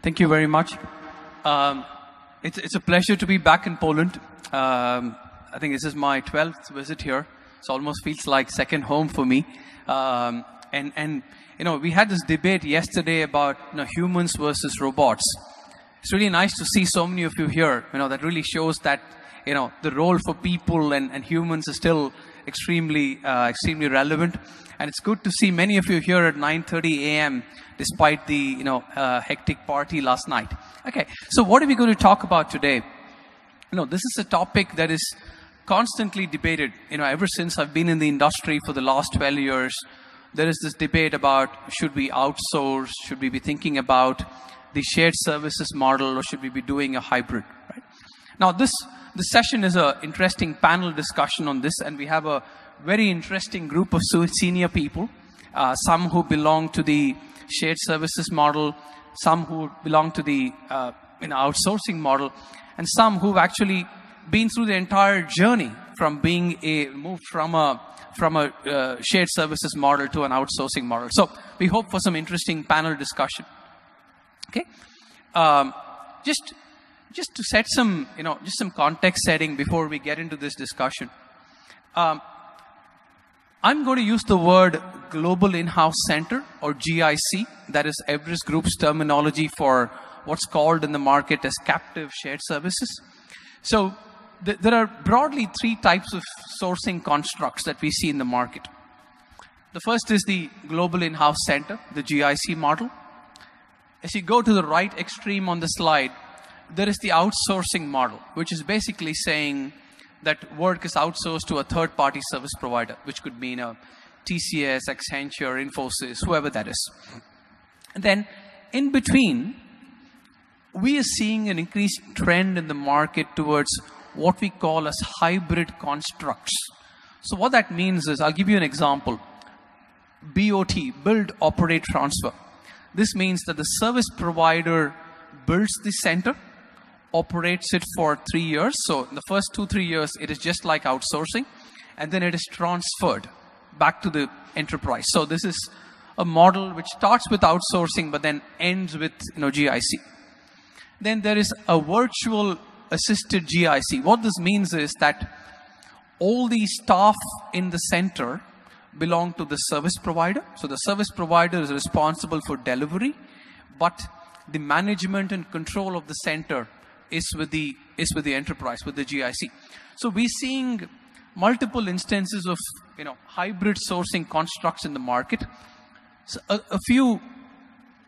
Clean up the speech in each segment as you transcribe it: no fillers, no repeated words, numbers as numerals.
Thank you very much. It's a pleasure to be back in Poland. I think this is my 12th visit here. So almost feels like second home for me. And you know, we had this debate yesterday about humans versus robots. It's really nice to see so many of you here. You know, that really shows that the role for people and humans is still extremely relevant. And it's good to see many of you here at 9:30 a.m. despite the hectic party last night. Okay, so what are we going to talk about today? This is a topic that is constantly debated. Ever since I've been in the industry for the last 12 years, there is this debate about should we outsource, should we be thinking about the shared services model, or should we be doing a hybrid, right? Now, this session is an interesting panel discussion on this, and we have a very interesting group of senior people, some who belong to the shared services model, some who belong to the outsourcing model, and some who've actually been through the entire journey from being moved from a shared services model to an outsourcing model. So we hope for some interesting panel discussion. Okay, just to set some just some context setting before we get into this discussion. I'm going to use the word Global In-House Center, or GIC. That is Everest Group's terminology for what's called in the market as captive shared services. So there are broadly three types of sourcing constructs that we see in the market. The first is the Global In-House Center, the GIC model. As you go to the right extreme on the slide, there is the outsourcing model, which is basically saying that work is outsourced to a third-party service provider, which could mean a TCS, Accenture, Infosys, whoever that is. And then in between, we are seeing an increased trend in the market towards what we call as hybrid constructs. So what that means is, I'll give you an example. BOT, build, operate, transfer. This means that the service provider builds the center, operates it for 3 years. So in the first 2-3 years, it is just like outsourcing, and then it is transferred back to the enterprise. So this is a model which starts with outsourcing, but then ends with GIC. Then there is a virtual assisted GIC. What this means is that all the staff in the center belong to the service provider. So the service provider is responsible for delivery, but the management and control of the center is with the enterprise, with the GIC. So we're seeing multiple instances of hybrid sourcing constructs in the market. So a few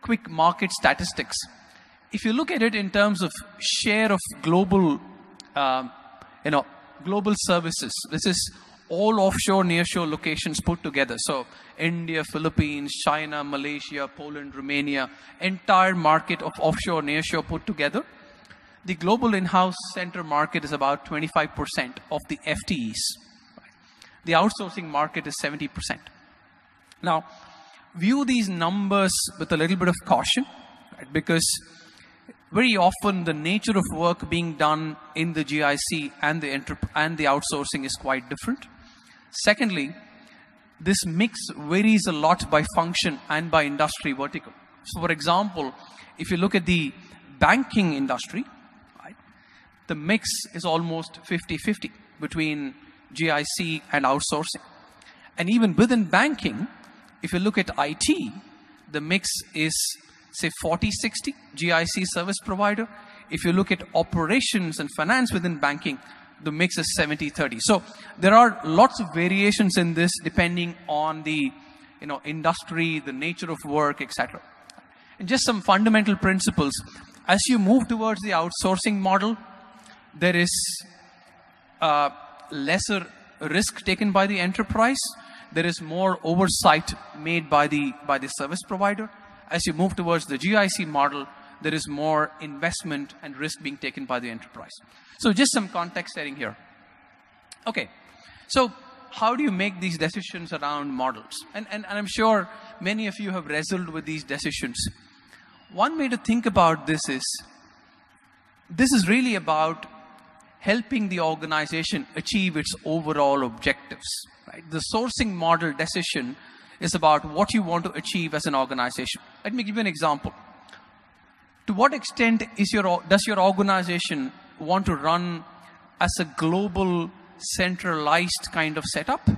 quick market statistics. If you look at it in terms of share of global global services, this is all offshore, nearshore locations put together. So India, Philippines, China, Malaysia, Poland, Romania, entire market of offshore, nearshore put together. The global in-house center market is about 25% of the FTEs. The outsourcing market is 70%. Now, view these numbers with a little bit of caution, right? Because very often the nature of work being done in the GIC and the outsourcing is quite different. Secondly, this mix varies a lot by function and by industry vertical. So for example, if you look at the banking industry, the mix is almost 50-50 between GIC and outsourcing. And even within banking, if you look at IT, the mix is, say, 40-60, GIC service provider. If you look at operations and finance within banking, the mix is 70-30. So there are lots of variations in this depending on the industry, the nature of work, etc. And just some fundamental principles. As you move towards the outsourcing model, there is lesser risk taken by the enterprise. There is more oversight made by the service provider. As you move towards the GIC model, there is more investment and risk being taken by the enterprise. So just some context setting here. Okay, so how do you make these decisions around models? And I'm sure many of you have wrestled with these decisions. One way to think about this is really about helping the organization achieve its overall objectives. Right? The sourcing model decision is about what you want to achieve as an organization. Let me give you an example. To what extent does your organization want to run as a global centralized kind of setup?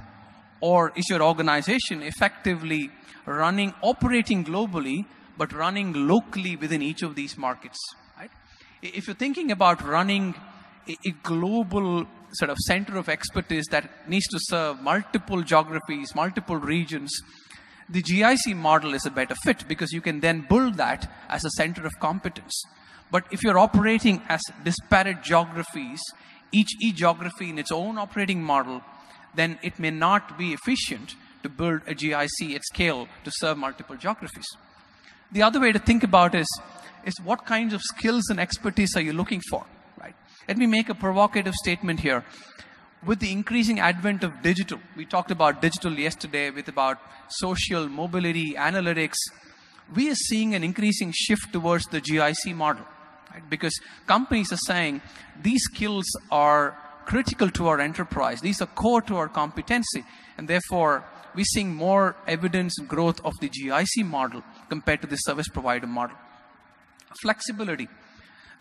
Or is your organization effectively operating globally, but running locally within each of these markets? Right? If you're thinking about running a global sort of center of expertise that needs to serve multiple geographies, multiple regions, the GIC model is a better fit because you can then build that as a center of competence. But if you're operating as disparate geographies, each geography in its own operating model, then it may not be efficient to build a GIC at scale to serve multiple geographies. The other way to think about is what kinds of skills and expertise are you looking for, right? Let me make a provocative statement here. With the increasing advent of digital, we talked about digital yesterday with about social mobility, analytics, we are seeing an increasing shift towards the GIC model, right? Because companies are saying these skills are critical to our enterprise. These are core to our competency. And therefore, we're seeing more evidence and growth of the GIC model compared to the service provider model. Flexibility.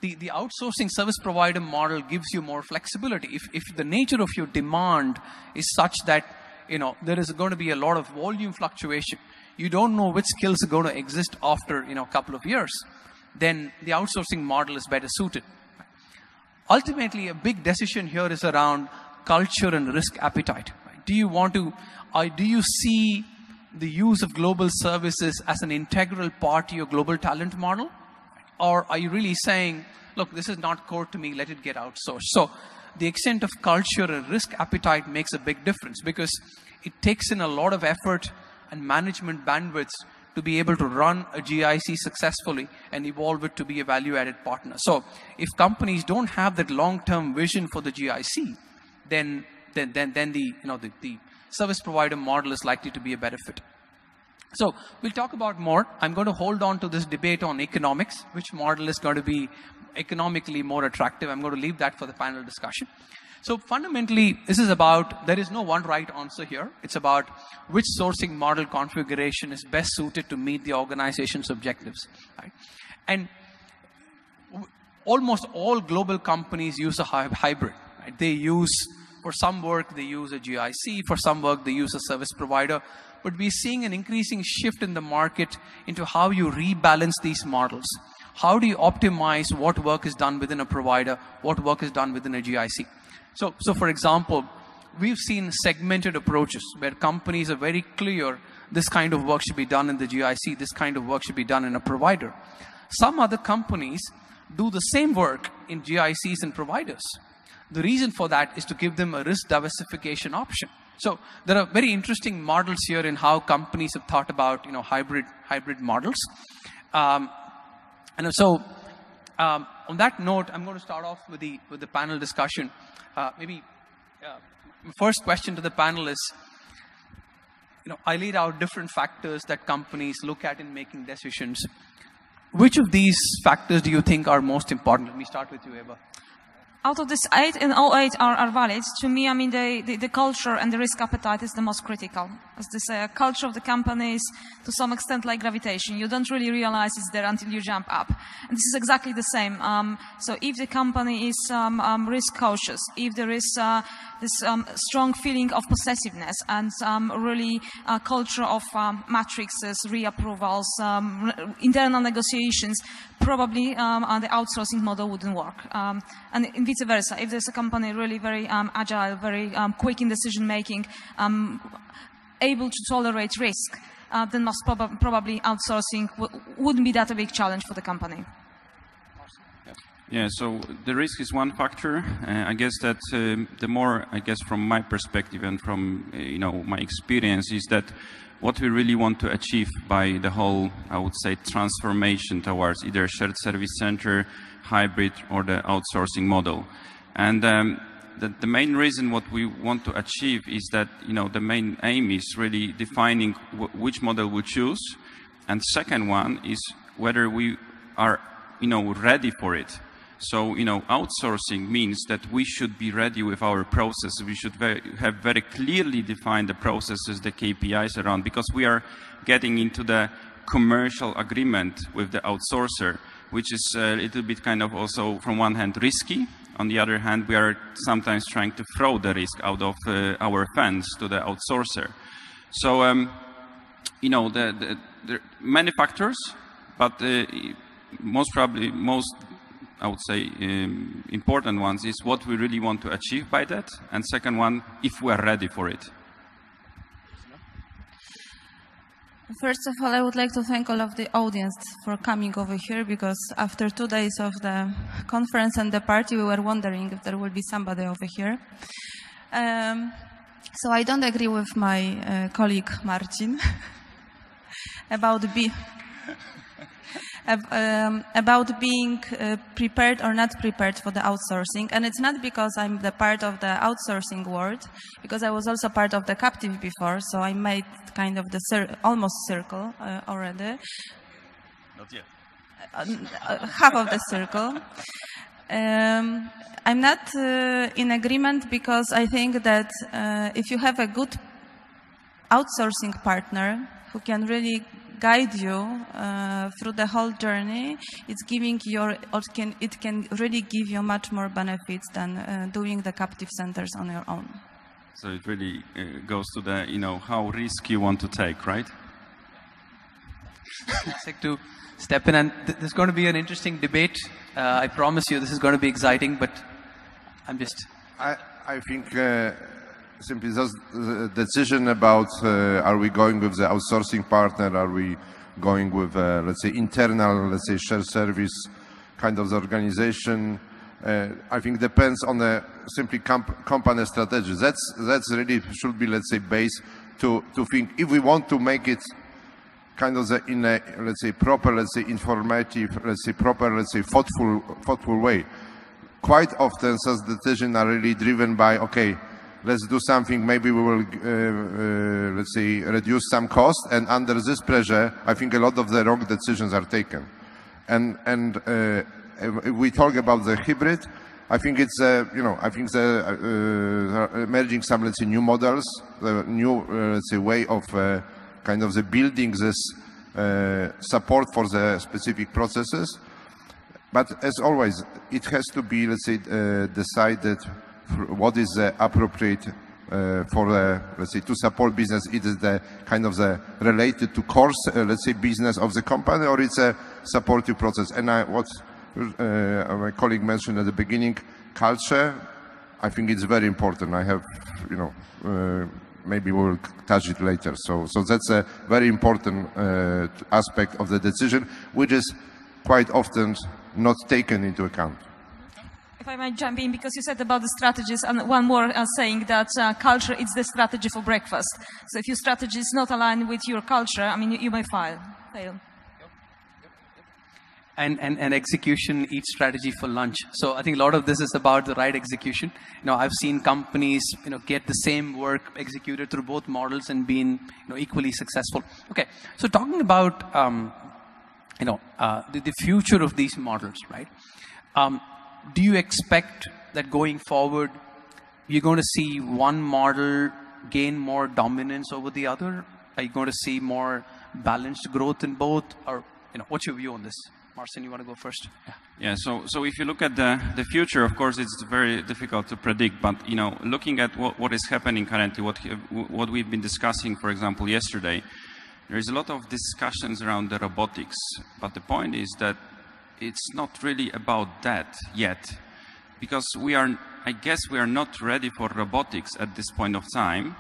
The outsourcing service provider model gives you more flexibility. If the nature of your demand is such that, there is going to be a lot of volume fluctuation, you don't know which skills are going to exist after, a couple of years, then the outsourcing model is better suited. Ultimately, a big decision here is around culture and risk appetite. Right? Do you see the use of global services as an integral part to your global talent model? Or are you really saying, look, this is not core to me, let it get outsourced? So the extent of culture and risk appetite makes a big difference because it takes in a lot of effort and management bandwidth to be able to run a GIC successfully and evolve it to be a value-added partner. So if companies don't have that long-term vision for the GIC, then the service provider model is likely to be a better fit. So we'll talk about more. I'm going to hold on to this debate on economics, which model is going to be economically more attractive. I'm going to leave that for the panel discussion. So fundamentally, this is about, there is no one right answer here. It's about which sourcing model configuration is best suited to meet the organization's objectives. Right? And almost all global companies use a hybrid. Right? They use, for some work, they use a GIC. For some work, they use a service provider. But we're seeing an increasing shift in the market into how you rebalance these models. How do you optimize what work is done within a provider, what work is done within a GIC? So for example, we've seen segmented approaches where companies are very clear this kind of work should be done in the GIC, this kind of work should be done in a provider. Some other companies do the same work in GICs and providers. The reason for that is to give them a risk diversification option. So there are very interesting models here in how companies have thought about hybrid models. On that note, I'm going to start off with the panel discussion. First question to the panel is, I laid out different factors that companies look at in making decisions. Which of these factors do you think are most important? Let me start with you, Eva. Out of this 8, and all 8 are valid, to me, the culture and the risk appetite is the most critical. As they say, culture of the company is to some extent like gravitation. You don't really realize it's there until you jump up. And this is exactly the same. So if the company is risk cautious, if there is this strong feeling of possessiveness and really a culture of matrices, reapprovals, internal negotiations, probably the outsourcing model wouldn't work. And vice versa. If there's a company really very agile, very quick in decision making, able to tolerate risk, then most probably outsourcing wouldn't be that a big challenge for the company. Yeah, so the risk is one factor. I guess that the more, from my perspective and from my experience, is that what we really want to achieve by the whole, I would say, transformation towards either shared service center, hybrid, or the outsourcing model. And the main reason what we want to achieve is that, the main aim is really defining which model we choose. And second one is whether we are, ready for it. So, outsourcing means that we should be ready with our process. We should have very clearly defined the processes, the KPIs around, because we are getting into the commercial agreement with the outsourcer. which is a little bit kind of also, from one hand, risky. On the other hand, we are sometimes trying to throw the risk out of our funds to the outsourcer. So, you know, there are many factors, but most, I would say, important ones is what we really want to achieve by that, and second one, if we are ready for it. First of all, I would like to thank all of the audience for coming over here, because after 2 days of the conference and the party, we were wondering if there will be somebody over here. So I don't agree with my colleague Marcin about being prepared or not prepared for the outsourcing. And it's not because I'm the part of the outsourcing world, because I was also part of the captive before, so I made kind of the almost circle already. Not yet. Half of the circle. I'm not in agreement, because I think that if you have a good outsourcing partner who can really guide you through the whole journey, it can really give you much more benefits than doing the captive centers on your own. So it really goes to the, you know, how risk you want to take, right? Jacek to step in, and there's going to be an interesting debate. I promise you this is going to be exciting, but I'm just... I think simply just the decision about are we going with the outsourcing partner, are we going with, let's say, internal, let's say, shared service kind of organization, I think depends on the simply company strategy. That's really should be, let's say, base to think if we want to make it kind of in a, let's say, proper, let's say, informative, let's say, proper, let's say, thoughtful way. Quite often such decisions are really driven by, okay, let's do something, maybe we will, let's say, reduce some cost, and under this pressure, I think a lot of the wrong decisions are taken. And if we talk about the hybrid, I think it's, you know, I think emerging some, let's say, new models, the new, let's say, way of kind of the building this support for the specific processes. But as always, it has to be, let's say, decided what is the appropriate for the, let's say, to support business. It is the kind of the related to course, let's say, business of the company, or it's a supportive process. And what my colleague mentioned at the beginning, culture, I think it's very important. I have, you know, maybe we'll touch it later. So that's a very important aspect of the decision, which is quite often not taken into account. If I might jump in, because you said about the strategies, and one more saying that culture is the strategy for breakfast. So if your strategy is not aligned with your culture, I mean, you may fail. And execution eats strategy for lunch. So I think a lot of this is about the right execution. You know, I've seen companies, you know, get the same work executed through both models and being, you know, equally successful. Okay, so talking about, you know, the future of these models, right? Do you expect that going forward, you're going to see one model gain more dominance over the other? Are you going to see more balanced growth in both? Or, you know, what's your view on this? Marcin, you want to go first? Yeah, so if you look at the future, of course, it's very difficult to predict. But, you know, looking at what is happening currently, what we've been discussing, for example, yesterday, there is a lot of discussions around the robotics. But the point is that it's not really about that yet, because I guess we are not ready for robotics at this point of time,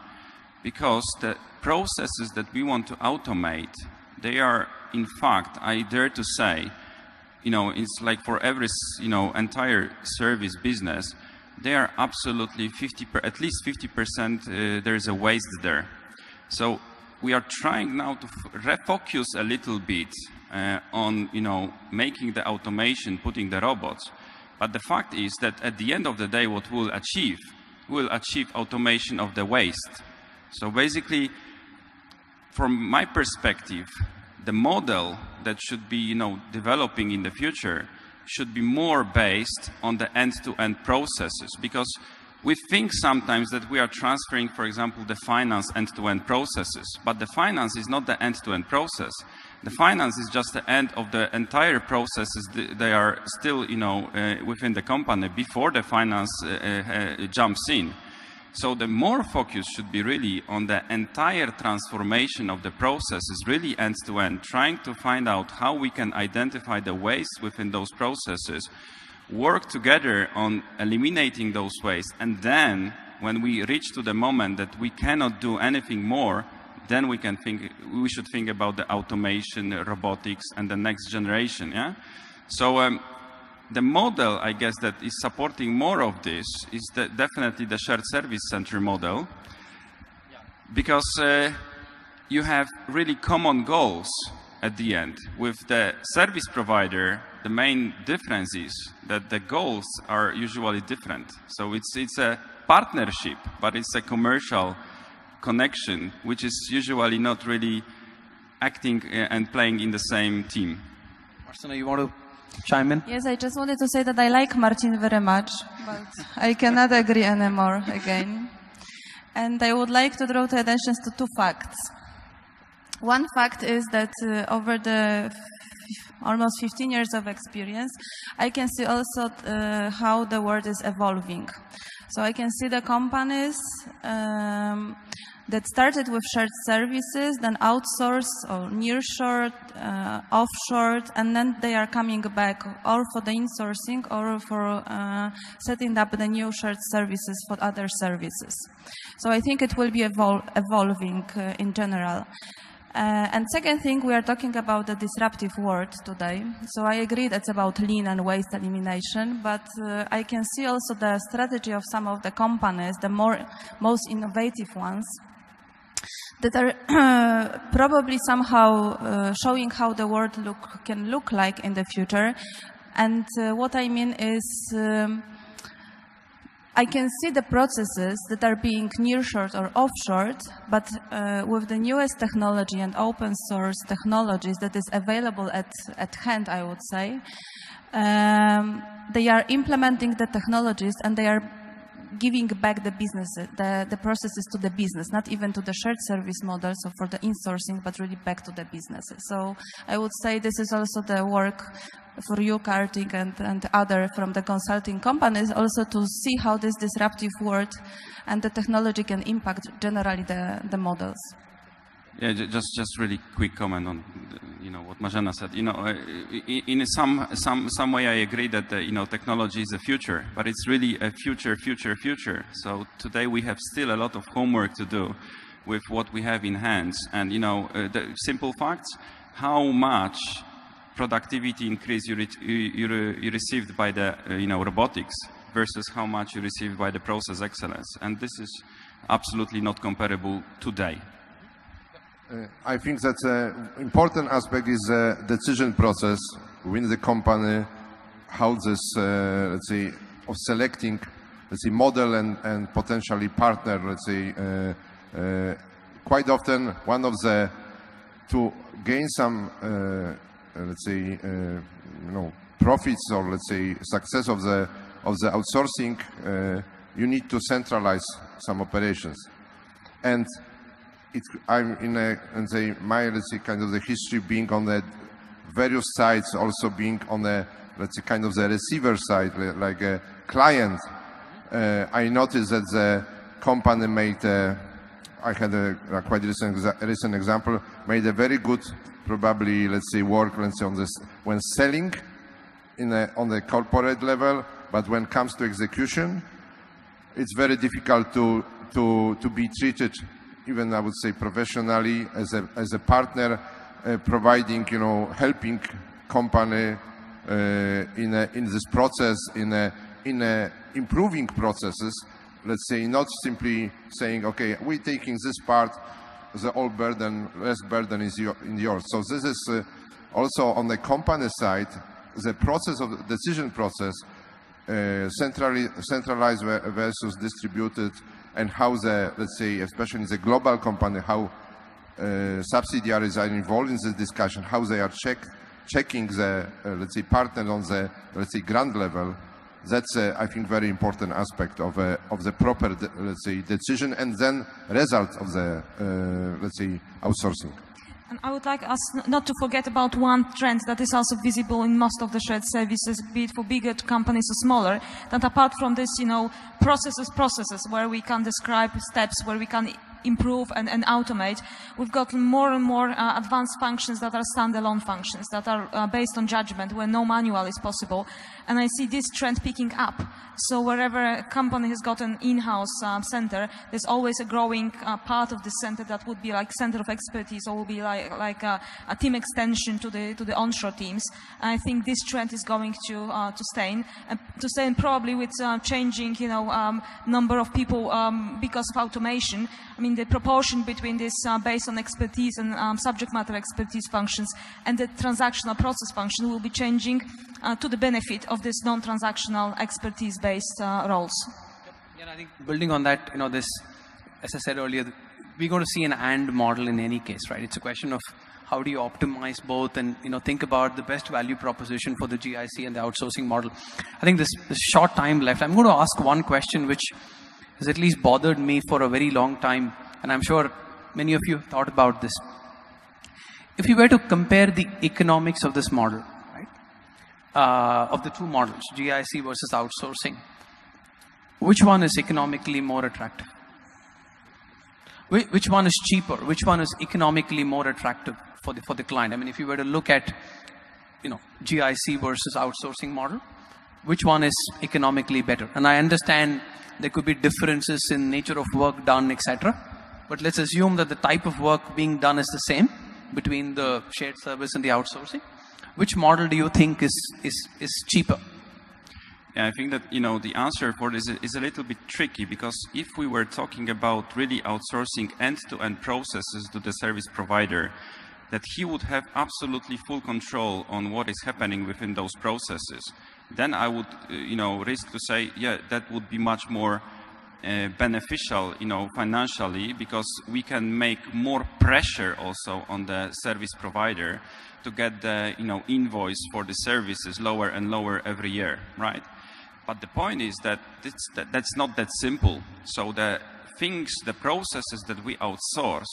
because the processes that we want to automate, they are, in fact, I dare to say, you know, it's like for every, you know, entire service business, they are absolutely at least 50%, there is a waste there. So we are trying now to refocus a little bit on, you know, making the automation, putting the robots. But the fact is that at the end of the day, what we'll achieve automation of the waste. So basically, from my perspective, the model that should be, you know, developing in the future should be more based on the end-to-end processes, because we think sometimes that we are transferring, for example, the finance end-to-end processes, but the finance is not the end-to-end process. The finance is just the end of the entire processes. They are still, within the company before the finance jumps in. So the more focus should be really on the entire transformation of the processes, really end to end, trying to find out how we can identify the waste within those processes, work together on eliminating those waste, and then when we reach to the moment that we cannot do anything more, then we should think about the automation, robotics, and the next generation. Yeah. So the model, I guess, that is supporting more of this is definitely the shared service center model, because you have really common goals at the end. With the service provider, the main difference is that the goals are usually different. So it's a partnership, but it's a commercial connection, which is usually not really acting and playing in the same team. Marzena, you want to chime in? Yes, I just wanted to say that I like Marcin very much, but I cannot agree anymore again. And I would like to draw the attention to two facts. One fact is that over the almost 15 years of experience, I can see also how the world is evolving. So I can see the companies that started with shared services, then outsourced or nearshored, offshored, and then they are coming back or for the insourcing or for setting up the new shared services for other services. So I think it will be evolving in general. And second thing, we are talking about the disruptive world today. So I agree that's about lean and waste elimination, but I can see also the strategy of some of the companies, the most innovative ones, that are probably somehow showing how the world can look like in the future. And what I mean is I can see the processes that are being nearshored or offshored, but with the newest technology and open source technologies that is available at hand, I would say, they are implementing the technologies and they are giving back the businesses, the processes to the business, not even to the shared service model, so for the insourcing, but really back to the businesses. So I would say this is also the work for you, Karthik, and other from the consulting companies, also to see how this disruptive world and the technology can impact generally the models. Yeah, just really quick comment on what Marzena said. In some way I agree that technology is the future, but it's really a future. So today we have still a lot of homework to do with what we have in hands, and the simple facts: how much productivity increase you received by the robotics versus how much you received by the process excellence, and this is absolutely not comparable today. I think that an important aspect is the decision process within the company, how this, let's say, of selecting, let's say, model and potentially partner, let's say, quite often one of the, to gain some, let's say, profits or let's say success of the outsourcing, you need to centralize some operations. And I'm in let's say, let's say, kind of the history being on the various sides, also being on the, let's say, kind of the receiver side, like a client. I noticed that the company made, I had a quite recent example, made a very good, probably, let's say, work, let's say, on this, when selling on the corporate level, but when it comes to execution, it's very difficult to be treated, even I would say professionally, as a partner, providing, helping company in this process, in improving processes. Let's say, not simply saying, okay, we're taking this part, the all burden, less burden is in yours. So this is also on the company side, the process of the decision process, centralized versus distributed, and how the, let's say, especially in the global company, how subsidiaries are involved in this discussion, how they are checking the, let's say, partner on the, let's say, ground level. That's, I think, very important aspect of the proper, let's say, decision and then result of the, let's say, outsourcing. And I would like us not to forget about one trend that is also visible in most of the shared services, be it for bigger companies or smaller, that apart from this, processes where we can describe steps, where we can improve and automate, we've got more and more advanced functions that are standalone functions, that are based on judgment, where no manual is possible. And I see this trend picking up. So wherever a company has got an in-house center, there's always a growing part of the center that would be like center of expertise, or will be like a team extension to the onshore teams. And I think this trend is going to stay, and probably with changing, number of people because of automation. I mean, the proportion between this based on expertise and subject matter expertise functions and the transactional process function will be changing to the benefit of this non-transactional expertise-based roles. Yeah, and I think building on that, this, as I said earlier, we're going to see an and model in any case, right? It's a question of how do you optimize both and, think about the best value proposition for the GIC and the outsourcing model. I think this short time left, I'm going to ask one question which has at least bothered me for a very long time, and I'm sure many of you have thought about this. If you were to compare the economics of this model, right, of the two models, GIC versus outsourcing, which one is economically more attractive? Which one is cheaper? Which one is economically more attractive for the client? I mean, if you were to look at, GIC versus outsourcing model, which one is economically better? And I understand there could be differences in nature of work done, etc. But let's assume that the type of work being done is the same between the shared service and the outsourcing. Which model do you think is cheaper? Yeah, I think that, the answer for this is a little bit tricky, because if we were talking about really outsourcing end-to-end processes to the service provider, that he would have absolutely full control on what is happening within those processes, then I would, risk to say, yeah, that would be much more beneficial, financially, because we can make more pressure also on the service provider to get the, invoice for the services lower and lower every year, right? But the point is that that's not that simple. So the processes that we outsource,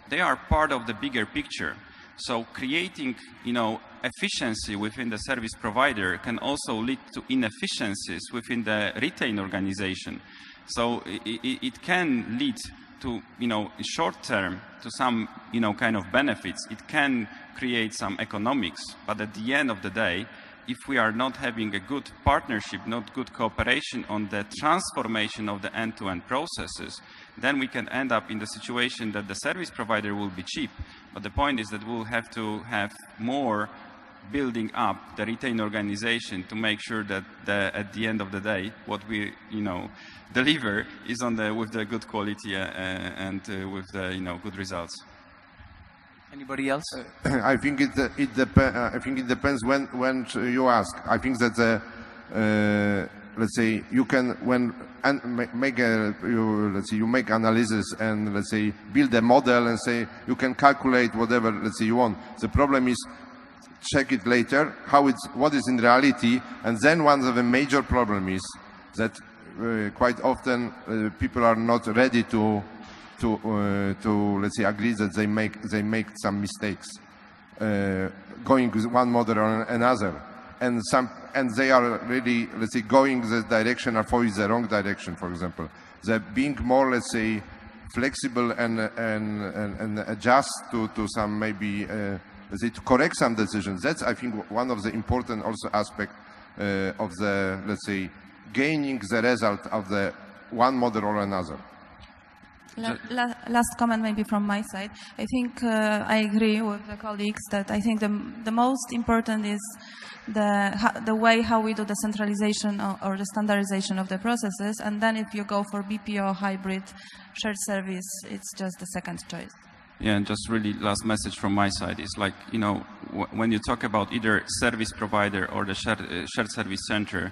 they are part of the bigger picture. So creating, efficiency within the service provider can also lead to inefficiencies within the retained organization. So it can lead to, short term, to some, kind of benefits. It can create some economics, but at the end of the day, if we are not having a good partnership, not good cooperation on the transformation of the end-to-end processes, then we can end up in the situation that the service provider will be cheap. But the point is that we'll have to have more building up the retained organization to make sure that at the end of the day, what we, deliver is with the good quality and with the, good results. Anybody else? I think it depends when you ask. I think that let's say you can you make analysis and let's say build a model and say you can calculate whatever let's say you want. The problem is check it later what is in reality, and then one of the major problem is that quite often people are not ready to let's say agree that they make some mistakes going with one model or another, and they are really let's say going the direction or for the wrong direction. For example, they're being more let's say flexible and adjust to some maybe let's say to correct some decisions. That's I think one of the important also aspect of the let's say gaining the result of the one model or another. Last comment maybe from my side. I think I agree with the colleagues that I think the most important is the way how we do the centralization or the standardization of the processes, and then if you go for BPO, hybrid, shared service, it's just the second choice. Yeah, and just really last message from my side is like, when you talk about either service provider or the shared service center,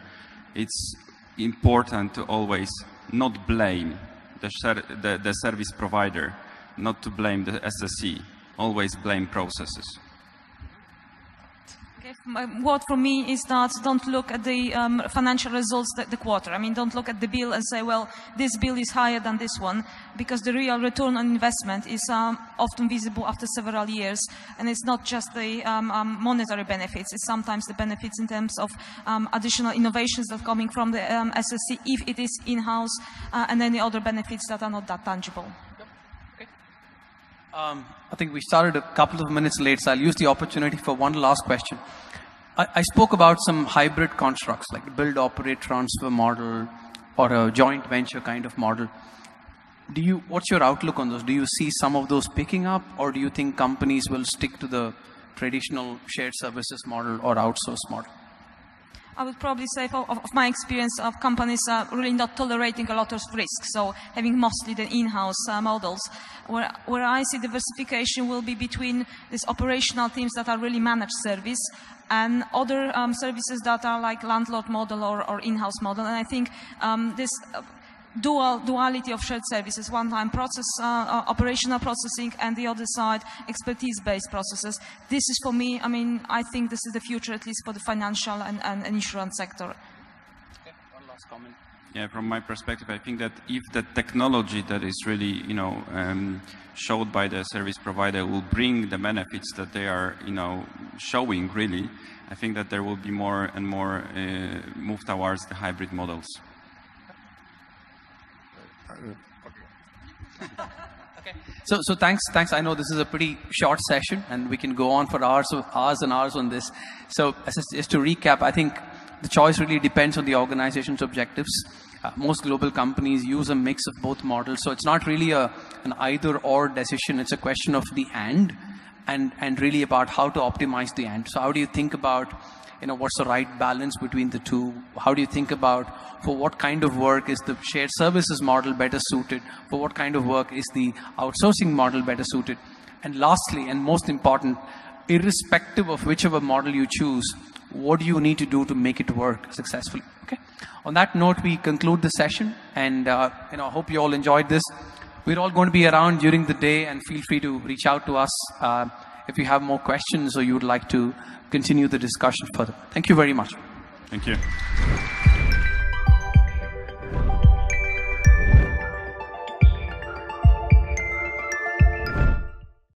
it's important to always not blame the service provider, not to blame the SSC, always blame processes. Okay, word for me is that don't look at the financial results the quarter. I mean, don't look at the bill and say, well, this bill is higher than this one, because the real return on investment is often visible after several years, and it's not just the monetary benefits. It's sometimes the benefits in terms of additional innovations that are coming from the SSC, if it is in-house, and any other benefits that are not that tangible. I think we started a couple of minutes late, so I'll use the opportunity for one last question. I spoke about some hybrid constructs, like build, operate, transfer model, or a joint venture kind of model. What's your outlook on those? Do you see some of those picking up, or do you think companies will stick to the traditional shared services model or outsource model? I would probably say, of my experience, of companies are really not tolerating a lot of risk, so having mostly the in-house models. Where I see diversification will be between these operational teams that are really managed service and other services that are like landlord model or in-house model. And I think this duality of shared services, one time process, operational processing, and the other side expertise-based processes. This is, for me, I mean, I think this is the future, at least for the financial and insurance sector. Okay, one last comment. Yeah, from my perspective, I think that if the technology that is really, showed by the service provider will bring the benefits that they are, showing really, I think that there will be more and more move towards the hybrid models. Okay. So thanks. I know this is a pretty short session, and we can go on for hours and hours on this. So just to recap, I think the choice really depends on the organization's objectives. Most global companies use a mix of both models, so it's not really an either-or decision. It's a question of the and really about how to optimize the and. So how do you think about what's the right balance between the two? How do you think about for what kind of work is the shared services model better suited? For what kind of work is the outsourcing model better suited? And lastly, and most important, irrespective of whichever model you choose, what do you need to do to make it work successfully? Okay. On that note, we conclude the session, and I hope you all enjoyed this. We're all going to be around during the day, and feel free to reach out to us if you have more questions or you would like to continue the discussion further. Thank you very much. Thank you.